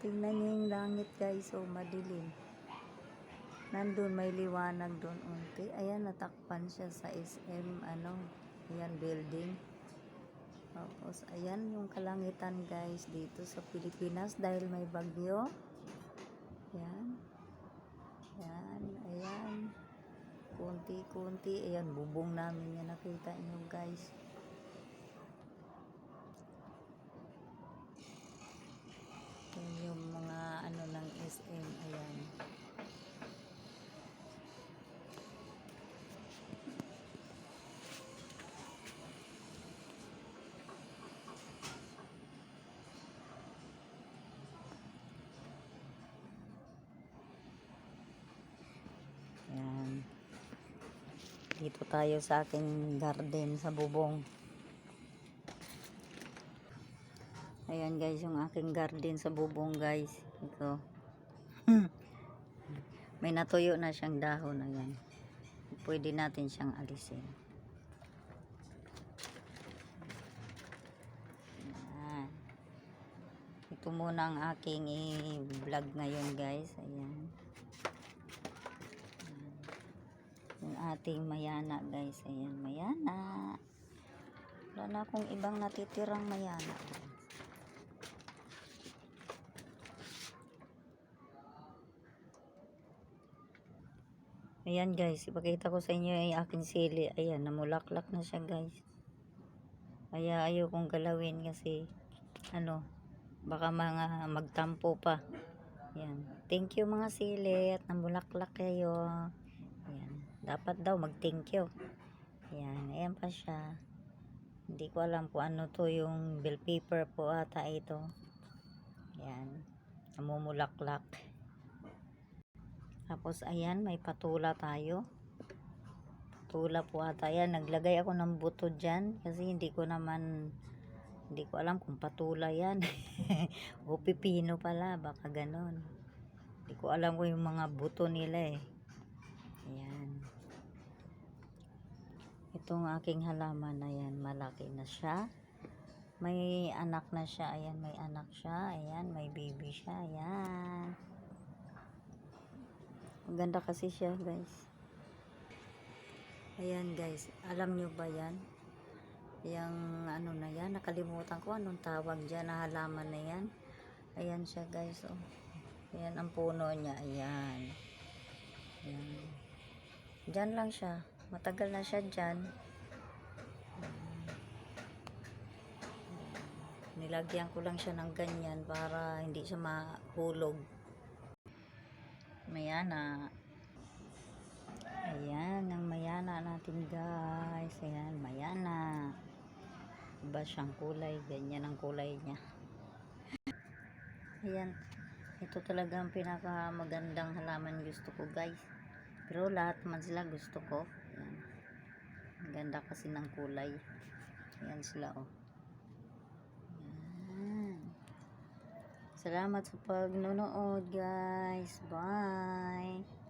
Tingnan niyo yung langit guys, oh madilim. Nandun may liwanag doon unti. Ayan, natakpan siya sa SM, ayan, building. Tapos, ayan yung kalangitan guys dito sa Pilipinas dahil may bagyo. Ayan. Ayan, ayan. Kunti-kunti. Ayan, bubong namin yan. Nakita nyo guys. Ayan yung mga ng SM. Ayan. Ayan. Dito tayo sa aking garden sa bubong. Ayan guys, yung aking garden sa bubong guys. Ito. May natuyo na siyang dahon. Ayan. Pwede natin siyang alisin. Ayan. Ito muna ang aking i-vlog ngayon guys. Ayan. Yung ating mayana guys. Ayan, mayana. Wala na akong ibang natitirang mayana. Ayan guys, ipakita ko sa inyo yung aking sili. Ayan, namulaklak na siya guys. Kaya ayaw kong galawin kasi baka magtampo pa. Ayan. Thank you mga sili at namulaklak kayo. Ayan. Dapat daw mag-thank you. Ayan, ayan pa siya. Hindi ko alam kung ano to, yung bell pepper po ata ito. Ayan. Namumulaklak. Tapos ayan, may patula tayo. Patula po ata. Ayan, naglagay ako ng buto dyan. Kasi hindi ko alam kung patula yan. O pipino pala, baka ganon. Hindi ko alam kung yung mga buto nila eh. Ayan. Itong aking halaman na yan, malaki na siya. May anak na siya. Ayan, may anak siya. Ayan, may baby siya. Ayan. Maganda kasi siya guys. Ayan guys, alam nyo ba yan? Yung na yan, nakalimutan ko anong tawag dyan na halaman na yan. Ayan siya guys, oh. Ayan ang puno niya, ayan. Ayan. Dyan lang siya, matagal na siya dyan. Nilagyan ko lang siya ng ganyan para hindi siya mahulog. Mayana. Ayan, ang mayana natin guys. Ayan, mayana. Iba siyang kulay. Ganyan ang kulay niya. Ayan. Ito talaga ang pinakamagandang halaman gusto ko guys. Pero lahat man sila gusto ko. Ayan. Ang ganda kasi ng kulay. Ayan sila oh. Ayan. Salamat sa pagnonood guys. Bye.